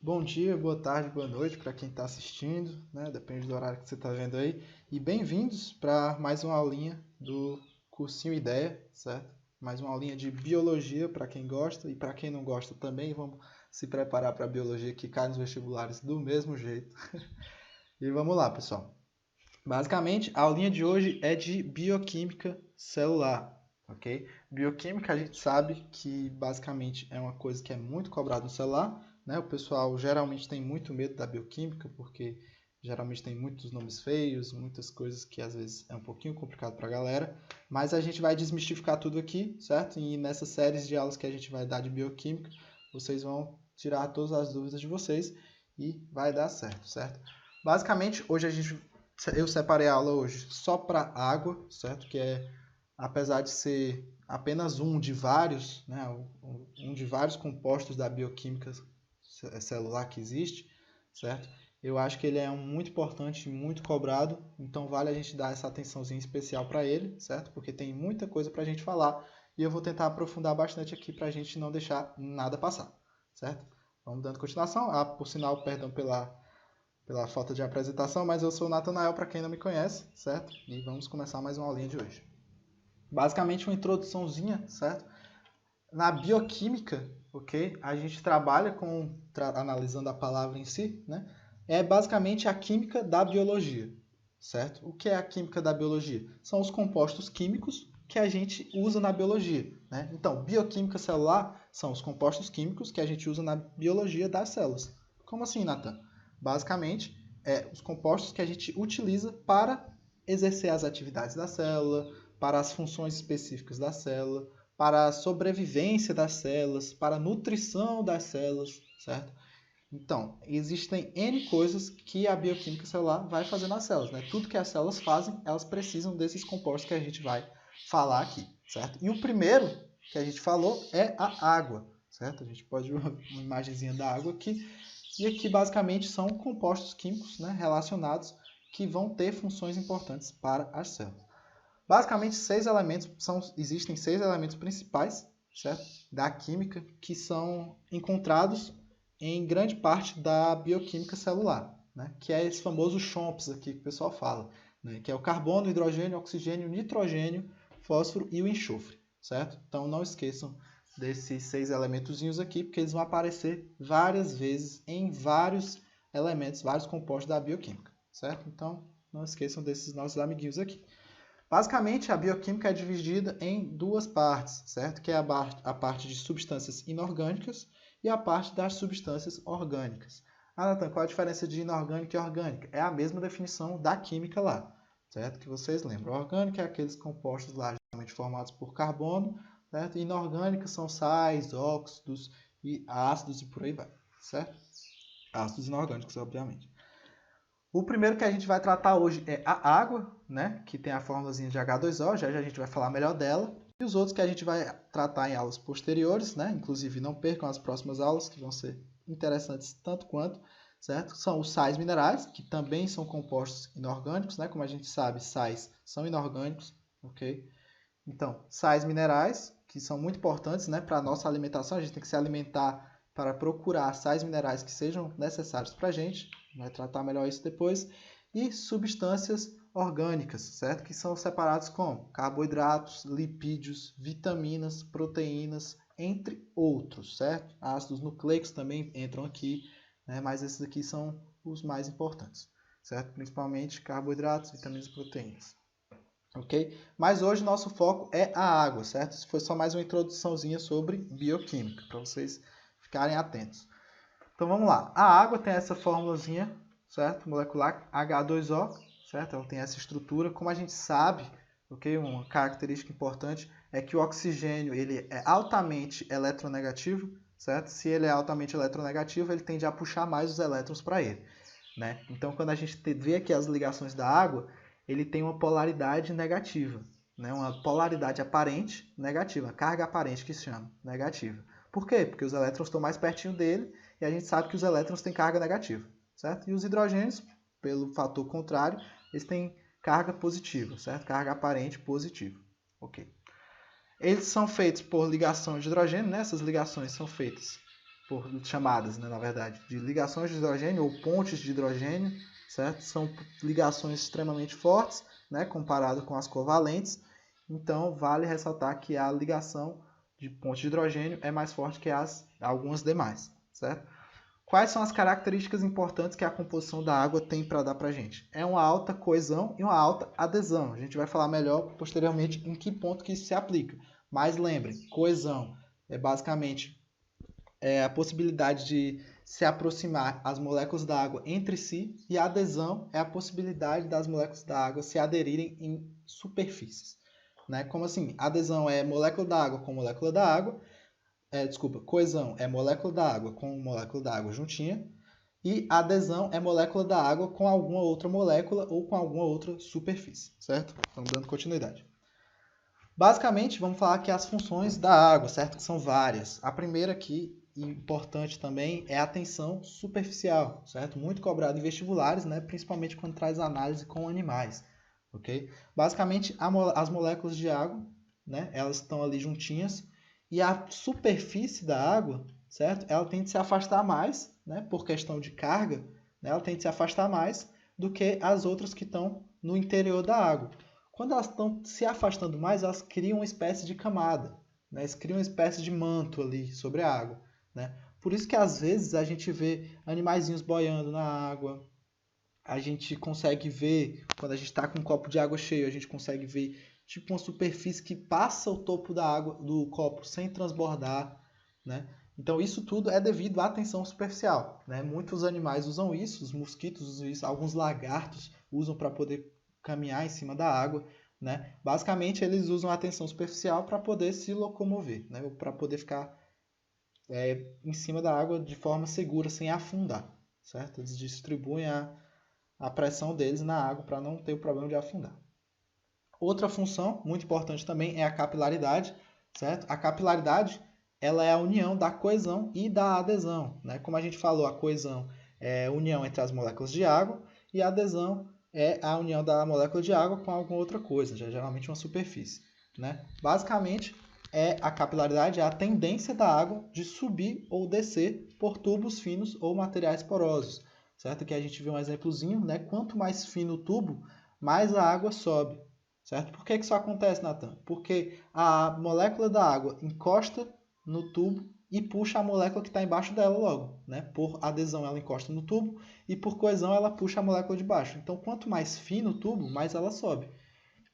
Bom dia, boa tarde, boa noite para quem está assistindo, né? Depende do horário que você está vendo aí. E bem-vindos para mais uma aulinha do Cursinho Ideia, certo? Mais uma aulinha de biologia para quem gosta e para quem não gosta também. Vamos se preparar para a biologia que cai nos vestibulares do mesmo jeito. E vamos lá, pessoal. Basicamente, a aulinha de hoje é de bioquímica celular, ok? Bioquímica a gente sabe que basicamente é uma coisa que é muito cobrada no celular, né? O pessoal geralmente tem muito medo da bioquímica porque geralmente tem muitos nomes feios, muitas coisas que às vezes é um pouquinho complicado para a galera, mas a gente vai desmistificar tudo aqui, certo? E nessas séries de aulas que a gente vai dar de bioquímica, vocês vão tirar todas as dúvidas de vocês e vai dar certo, certo? Basicamente, hoje eu separei a aula hoje só para água, certo? Que é, apesar de ser apenas um de vários, né? Um de vários compostos da bioquímica celular que existe, certo? Eu acho que ele é muito importante e muito cobrado, então vale a gente dar essa atençãozinha especial para ele, certo? Porque tem muita coisa para a gente falar e eu vou tentar aprofundar bastante aqui para a gente não deixar nada passar, certo? Vamos dando continuação. Ah, por sinal, perdão pela falta de apresentação, mas eu sou o Natanael, para quem não me conhece, certo? E vamos começar mais uma aulinha de hoje. Basicamente uma introduçãozinha, certo? Na bioquímica, ok? A gente trabalha analisando a palavra em si, né? É basicamente a química da biologia, certo? O que é a química da biologia? São os compostos químicos que a gente usa na biologia, né? Então, bioquímica celular são os compostos químicos que a gente usa na biologia das células. Como assim, Nathan? Basicamente, os compostos que a gente utiliza para exercer as atividades da célula, para as funções específicas da célula, para a sobrevivência das células, para a nutrição das células, certo? Então, existem N coisas que a bioquímica celular vai fazer nas células, né? Tudo que as células fazem, elas precisam desses compostos que a gente vai falar aqui, certo? E o primeiro que a gente falou é a água, certo? A gente pode ver uma imagenzinha da água aqui. E aqui, basicamente, são compostos químicos, né, relacionados que vão ter funções importantes para as células. Basicamente, existem 6 elementos principais, certo? Da química que são encontrados em grande parte da bioquímica celular, né? Que é esse famoso CHOMPS aqui que o pessoal fala, né? Que é o carbono, hidrogênio, oxigênio, nitrogênio, fósforo e o enxofre, certo? Então não esqueçam desses 6 elementozinhos aqui, porque eles vão aparecer várias vezes em vários elementos, vários compostos da bioquímica, certo? Então não esqueçam desses nossos amiguinhos aqui. Basicamente, a bioquímica é dividida em duas partes, certo? Que é a parte de substâncias inorgânicas e a parte das substâncias orgânicas. Ah, Nathan, qual a diferença de inorgânica e orgânica? É a mesma definição da química lá, certo? Que vocês lembram. Orgânica é aqueles compostos lá geralmente formados por carbono, certo? E inorgânicos são sais, óxidos e ácidos e por aí vai, certo? Ácidos inorgânicos, obviamente. O primeiro que a gente vai tratar hoje é a água, né? Que tem a fórmulazinha de H2O, já a gente vai falar melhor dela. E os outros que a gente vai tratar em aulas posteriores, né? Inclusive não percam as próximas aulas, que vão ser interessantes tanto quanto, certo? São os sais minerais, que também são compostos inorgânicos, né? Como a gente sabe, sais são inorgânicos, ok? Então, sais minerais, que são muito importantes, né? Para a nossa alimentação, a gente tem que se alimentar para procurar sais minerais que sejam necessários para a gente, vai tratar melhor isso depois, e substâncias orgânicas, certo? Que são separados como carboidratos, lipídios, vitaminas, proteínas, entre outros, certo? Ácidos nucleicos também entram aqui, né? Mas esses aqui são os mais importantes, certo? Principalmente carboidratos, vitaminas e proteínas. Ok? Mas hoje nosso foco é a água, certo? Isso foi só mais uma introduçãozinha sobre bioquímica, para vocês ficarem atentos. Então vamos lá. A água tem essa formulazinha, certo? Molecular H2O, certo? Ela tem essa estrutura. Como a gente sabe, ok? Uma característica importante é que o oxigênio ele é altamente eletronegativo, certo? Se ele é altamente eletronegativo, ele tende a puxar mais os elétrons para ele, né? Então quando a gente vê aqui as ligações da água, ele tem uma polaridade negativa, né? Uma polaridade aparente negativa, carga aparente que se chama negativa. Por quê? Porque os elétrons estão mais pertinho dele e a gente sabe que os elétrons têm carga negativa, certo? E os hidrogênios, pelo fator contrário, eles têm carga positiva, certo? Carga aparente positiva, ok? Eles são feitos por ligação de hidrogênio, né? Essas ligações são feitas chamadas, né, na verdade, de ligações de hidrogênio ou pontes de hidrogênio, certo? São ligações extremamente fortes, né, comparado com as covalentes. Então, vale ressaltar que a ligação de ponte de hidrogênio é mais forte que algumas demais, certo? Quais são as características importantes que a composição da água tem para dar para a gente? É uma alta coesão e uma alta adesão. A gente vai falar melhor posteriormente em que ponto que isso se aplica. Mas lembrem, coesão é basicamente a possibilidade de se aproximar as moléculas da água entre si, e a adesão é a possibilidade das moléculas da água se aderirem em superfícies. Né? Como assim? Adesão é molécula da água com molécula da água. Coesão é molécula da água com molécula da água juntinha. E adesão é molécula da água com alguma outra molécula ou com alguma outra superfície, certo? Estamos dando continuidade. Basicamente, vamos falar aqui as funções da água, certo? Que são várias. A primeira aqui, importante também, é a tensão superficial, certo? Muito cobrado em vestibulares, né? Principalmente quando traz análise com animais, ok? Basicamente, as moléculas de água, né? Elas estão ali juntinhas, e a superfície da água, certo? Ela tende a se afastar mais, né? Por questão de carga, né? Ela tende a se afastar mais do que as outras que estão no interior da água. Quando elas estão se afastando mais, elas criam uma espécie de camada, né? Elas criam uma espécie de manto ali sobre a água, né? Por isso que às vezes a gente vê animaizinhos boiando na água, a gente consegue ver, quando a gente está com um copo de água cheio, a gente consegue ver tipo uma superfície que passa o topo da água do copo sem transbordar, né? Então isso tudo é devido à tensão superficial, né? Muitos animais usam isso, os mosquitos usam isso, alguns lagartos usam para poder caminhar em cima da água, né? Basicamente eles usam a tensão superficial para poder se locomover, né? Ou para poder ficar em cima da água de forma segura, sem afundar, certo? Eles distribuem a pressão deles na água para não ter o problema de afundar. Outra função muito importante também é a capilaridade, certo? A capilaridade, ela é a união da coesão e da adesão, né? Como a gente falou, a coesão é a união entre as moléculas de água e a adesão é a união da molécula de água com alguma outra coisa, geralmente uma superfície, né? Basicamente, a capilaridade é a tendência da água de subir ou descer por tubos finos ou materiais porosos, certo? Aqui a gente vê um exemplozinho, né? Quanto mais fino o tubo, mais a água sobe, certo? Por que isso acontece, Nathan? Porque a molécula da água encosta no tubo e puxa a molécula que está embaixo dela logo, né? Por adesão ela encosta no tubo e por coesão ela puxa a molécula de baixo. Então, quanto mais fino o tubo, mais ela sobe.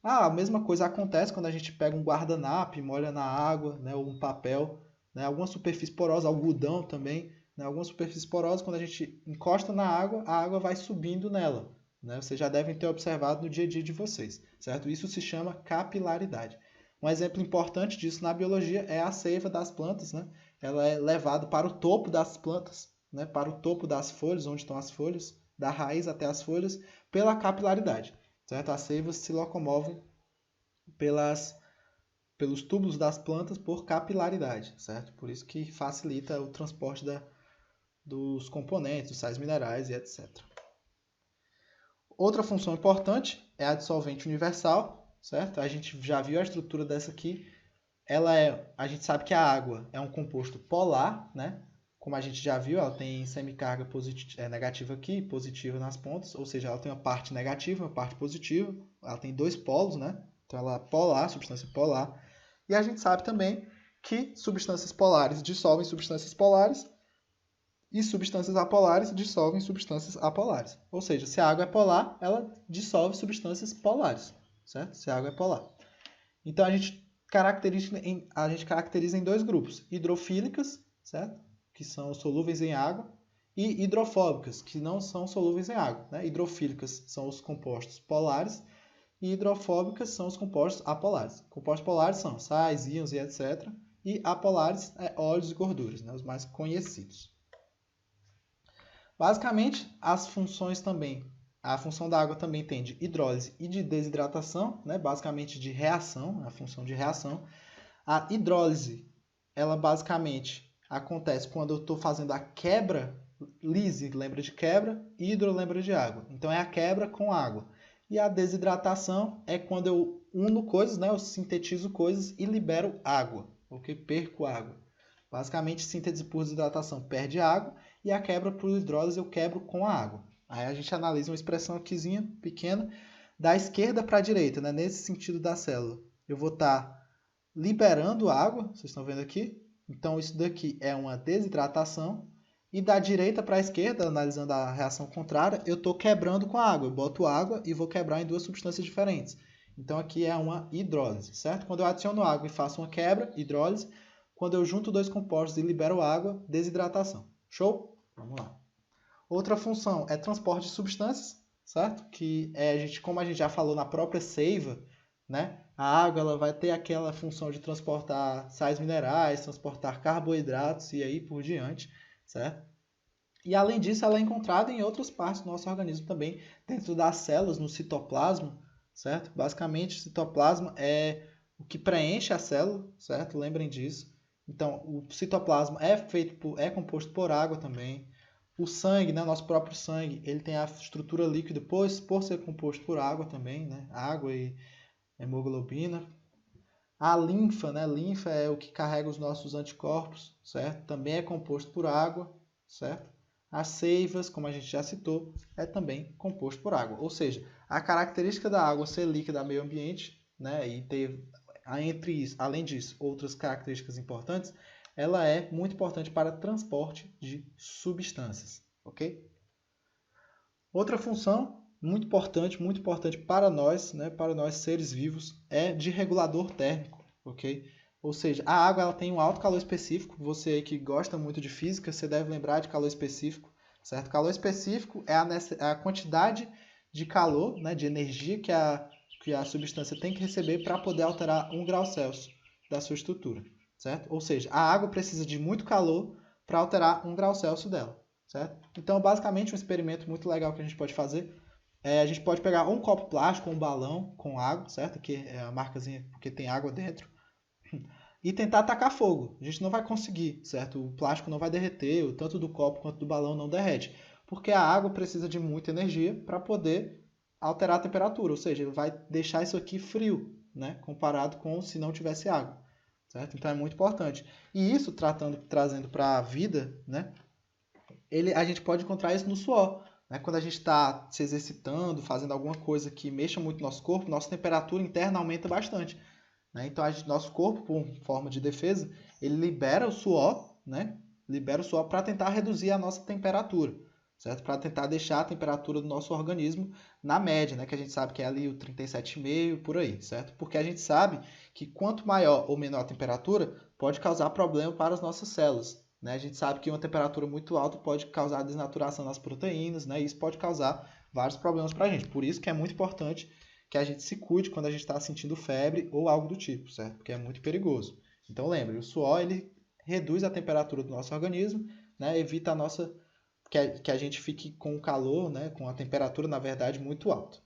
A mesma coisa acontece quando a gente pega um guardanapo e molha na água, né? Ou um papel, né? Alguma superfície porosa, algodão também, né? Alguma superfície porosa, quando a gente encosta na água, a água vai subindo nela, né? Vocês já devem ter observado no dia a dia de vocês, certo? Isso se chama capilaridade. Um exemplo importante disso na biologia é a seiva das plantas, né? Ela é levada para o topo das plantas, né? Para o topo das folhas, onde estão as folhas, da raiz até as folhas, pela capilaridade, certo? As seivas se locomovem pelos túbulos das plantas por capilaridade, certo? Por isso que facilita o transporte dos componentes, dos sais minerais e etc. Outra função importante é a dissolvente universal, certo? A gente já viu a estrutura dessa aqui. A gente sabe que a água é um composto polar, né? Como a gente já viu, ela tem semicarga negativa aqui, positiva nas pontas, ou seja, ela tem uma parte negativa, uma parte positiva. Ela tem dois polos, né? Então ela é polar, substância polar. E a gente sabe também que substâncias polares dissolvem substâncias polares e substâncias apolares dissolvem substâncias apolares. Ou seja, se a água é polar, ela dissolve substâncias polares, certo? Se a água é polar. Então a gente caracteriza em dois grupos: hidrofílicas, certo? Que são solúveis em água, e hidrofóbicas, que não são solúveis em água, né? Hidrofílicas são os compostos polares e hidrofóbicas são os compostos apolares. Compostos polares são sais, íons e etc. E apolares óleos e gorduras, né? Os mais conhecidos. Basicamente, as funções também. A função da água também tem de hidrólise e de desidratação, né? Basicamente de reação, a função de reação. A hidrólise, ela basicamente acontece quando eu estou fazendo a quebra. Lise lembra de quebra, hidro lembra de água. Então é a quebra com água. E a desidratação é quando eu uno coisas, né? Eu sintetizo coisas e libero água, ok? Perco água. Basicamente, síntese por desidratação perde água e a quebra por hidrólise eu quebro com a água. Aí a gente analisa uma expressão aquizinha pequena da esquerda para a direita, né? Nesse sentido da célula. Eu vou estar liberando água, vocês estão vendo aqui? Então isso daqui é uma desidratação. E da direita para a esquerda, analisando a reação contrária, eu estou quebrando com a água. Eu boto água e vou quebrar em duas substâncias diferentes. Então aqui é uma hidrólise, certo? Quando eu adiciono água e faço uma quebra, hidrólise. Quando eu junto dois compostos e libero água, desidratação. Show? Vamos lá. Outra função é transporte de substâncias, certo? Que é, como a gente já falou na própria seiva, né? A água ela vai ter aquela função de transportar sais minerais, transportar carboidratos e aí por diante, certo? E além disso, ela é encontrada em outras partes do nosso organismo também, dentro das células, no citoplasma, certo? Basicamente, o citoplasma é o que preenche a célula, certo? Lembrem disso. Então, o citoplasma é composto por água também. O sangue, né, nosso próprio sangue, ele tem a estrutura líquida por ser composto por água também, né? Água e hemoglobina. A linfa, né? Linfa é o que carrega os nossos anticorpos, certo? Também é composto por água, certo? As seivas, como a gente já citou, é também composto por água. Ou seja, a característica da água ser líquida ao meio ambiente, né? E ter além disso, outras características importantes, ela é muito importante para transporte de substâncias, ok? Outra função muito importante para nós, né, para nós seres vivos, é de regulador térmico, ok? Ou seja, a água ela tem um alto calor específico. Você aí que gosta muito de física, você deve lembrar de calor específico, certo? Calor específico é a quantidade de calor, né, de energia que a substância tem que receber para poder alterar 1 grau Celsius da sua estrutura, certo? Ou seja, a água precisa de muito calor para alterar 1 grau Celsius dela, certo? Então, basicamente, um experimento muito legal que a gente pode fazer a gente pode pegar um copo plástico, um balão com água, certo? Que é a marcazinha porque tem água dentro, e tentar atacar fogo. A gente não vai conseguir, certo? O plástico não vai derreter, tanto do copo quanto do balão não derrete, porque a água precisa de muita energia para poder alterar a temperatura, ou seja, ele vai deixar isso aqui frio, né? Comparado com se não tivesse água, certo? Então é muito importante. E isso trazendo para a vida, né? A gente pode encontrar isso no suor. Né? Quando a gente está se exercitando, fazendo alguma coisa que mexa muito no nosso corpo, nossa temperatura interna aumenta bastante. Né? Então, nosso corpo, por forma de defesa, ele libera o suor, né? Libera o suor para tentar reduzir a nossa temperatura, certo? Para tentar deixar a temperatura do nosso organismo na média, né? Que a gente sabe que é ali o 37,5 por aí, certo? Porque a gente sabe que quanto maior ou menor a temperatura, pode causar problema para as nossas células. Né? A gente sabe que uma temperatura muito alta pode causar desnaturação das proteínas, né? E isso pode causar vários problemas para a gente. Por isso que é muito importante que a gente se cuide quando a gente está sentindo febre ou algo do tipo, certo? Porque é muito perigoso. Então lembre, o suor ele reduz a temperatura do nosso organismo, né? Evita que a gente fique com o calor, né? Com a temperatura, na verdade, muito alta.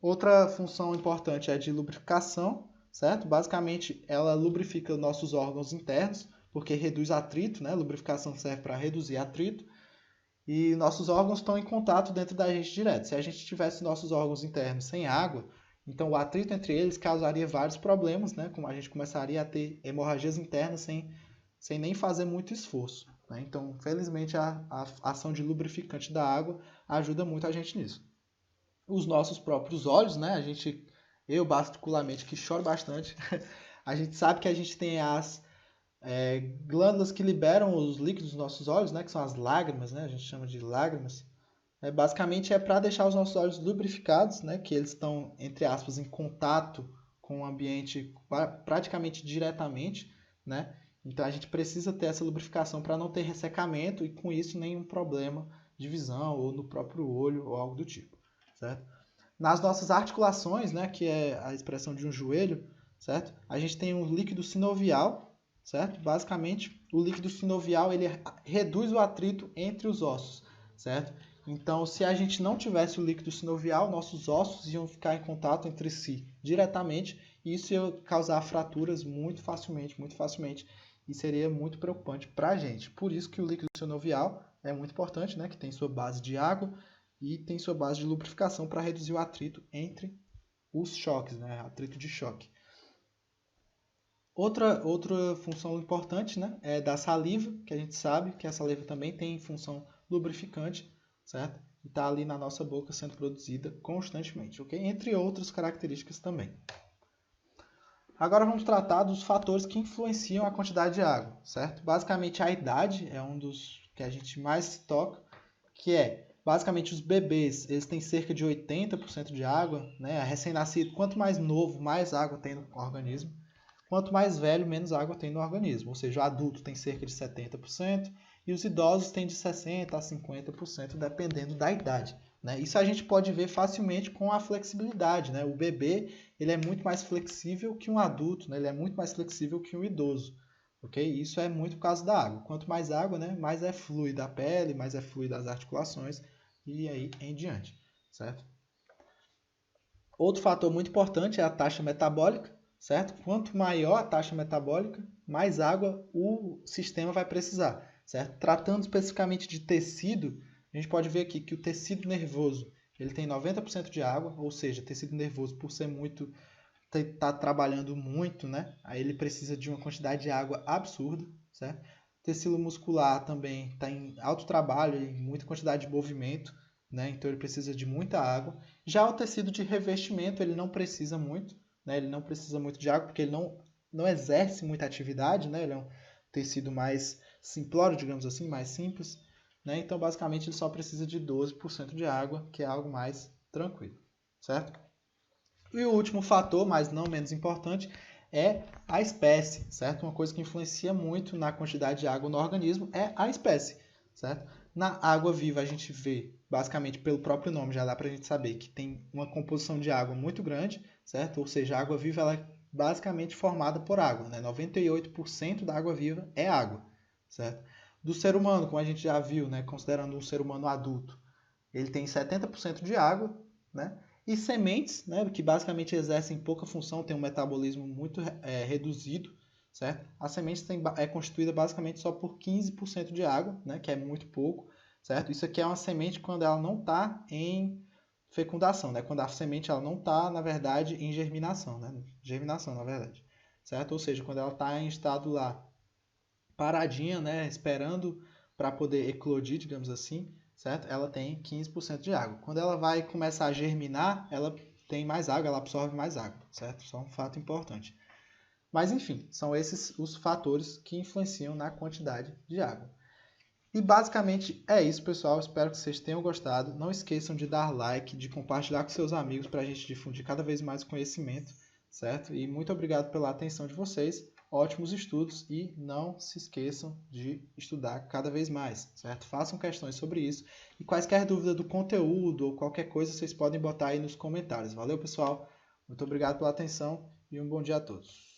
Outra função importante é de lubrificação, certo? Basicamente, ela lubrifica nossos órgãos internos, porque reduz atrito, né? A lubrificação serve para reduzir atrito. E nossos órgãos estão em contato dentro da gente direto. Se a gente tivesse nossos órgãos internos sem água, então o atrito entre eles causaria vários problemas, né? Como a gente começaria a ter hemorragias internas sem nem fazer muito esforço. Né? Então, felizmente, a ação de lubrificante da água ajuda muito a gente nisso. Os nossos próprios olhos, né? Eu particularmente que choro bastante, a gente sabe que a gente tem as glândulas que liberam os líquidos dos nossos olhos, né, que são as lágrimas, né, a gente chama de lágrimas, basicamente é para deixar os nossos olhos lubrificados, né, que eles estão, entre aspas, em contato com o ambiente praticamente diretamente, né, então a gente precisa ter essa lubrificação para não ter ressecamento e com isso nenhum problema de visão ou no próprio olho ou algo do tipo, certo? Nas nossas articulações, né, que é a expressão de um joelho, certo? A gente tem um líquido sinovial, certo? Basicamente, o líquido sinovial ele reduz o atrito entre os ossos, certo? Então, se a gente não tivesse o líquido sinovial, nossos ossos iam ficar em contato entre si diretamente e isso ia causar fraturas muito facilmente, e seria muito preocupante para a gente. Por isso que o líquido sinovial é muito importante, né? Que tem sua base de água e tem sua base de lubrificação para reduzir o atrito entre os choques, né? Atrito de choque. Outra função importante, né, é da saliva, que a gente sabe que a saliva também tem função lubrificante, certo? E está ali na nossa boca sendo produzida constantemente, ok? Entre outras características também. Agora vamos tratar dos fatores que influenciam a quantidade de água, certo? Basicamente a idade é um dos que a gente mais toca, que é, basicamente os bebês, eles têm cerca de 80% de água, né? A recém-nascido, quanto mais novo, mais água tem no organismo. Quanto mais velho, menos água tem no organismo. Ou seja, o adulto tem cerca de 70% e os idosos têm de 60% a 50%, dependendo da idade. Né? Isso a gente pode ver facilmente com a flexibilidade. Né? O bebê ele é muito mais flexível que um adulto, né? Ele é muito mais flexível que um idoso. Okay? Isso é muito por causa da água. Quanto mais água, né? Mais é fluida a pele, mais é fluida as articulações e aí em diante. Certo? Outro fator muito importante é a taxa metabólica. Certo? Quanto maior a taxa metabólica, mais água o sistema vai precisar. Certo? Tratando especificamente de tecido, a gente pode ver aqui que o tecido nervoso ele tem 90% de água, ou seja, tecido nervoso por ser muito, tá trabalhando muito, né? Aí ele precisa de uma quantidade de água absurda, certo? Tecido muscular também está em alto trabalho, em muita quantidade de movimento, né? Então ele precisa de muita água. Já o tecido de revestimento ele não precisa muito, né? Ele não precisa muito de água porque ele não exerce muita atividade, né? Ele é um tecido mais simplório, digamos assim, mais simples, né? Então basicamente ele só precisa de 12% de água, que é algo mais tranquilo, certo? E o último fator, mas não menos importante, é a espécie, certo? Uma coisa que influencia muito na quantidade de água no organismo é a espécie, certo? Na água viva a gente vê, basicamente pelo próprio nome, já dá para a gente saber que tem uma composição de água muito grande, certo? Ou seja, a água viva ela é basicamente formada por água, né? 98% da água viva é água, certo? Do ser humano, como a gente já viu, né? Considerando um ser humano adulto, ele tem 70% de água, né? E sementes, né, que basicamente exercem pouca função, têm um metabolismo muito reduzido, certo? A semente é constituída basicamente só por 15% de água, né, que é muito pouco, certo? Isso aqui é uma semente quando ela não está em fecundação, né? Quando a semente ela não está, na verdade, em germinação, né? Germinação, na verdade, certo? Ou seja, quando ela está em estado lá paradinha, né, esperando para poder eclodir, digamos assim, certo? Ela tem 15% de água. Quando ela vai começar a germinar, ela tem mais água, ela absorve mais água, certo? Só um fato importante. Mas enfim, são esses os fatores que influenciam na quantidade de água. E basicamente é isso, pessoal. Espero que vocês tenham gostado. Não esqueçam de dar like, de compartilhar com seus amigos para a gente difundir cada vez mais conhecimento, certo? E muito obrigado pela atenção de vocês. Ótimos estudos e não se esqueçam de estudar cada vez mais, certo? Façam questões sobre isso e quaisquer dúvidas do conteúdo ou qualquer coisa vocês podem botar aí nos comentários. Valeu, pessoal. Muito obrigado pela atenção e um bom dia a todos.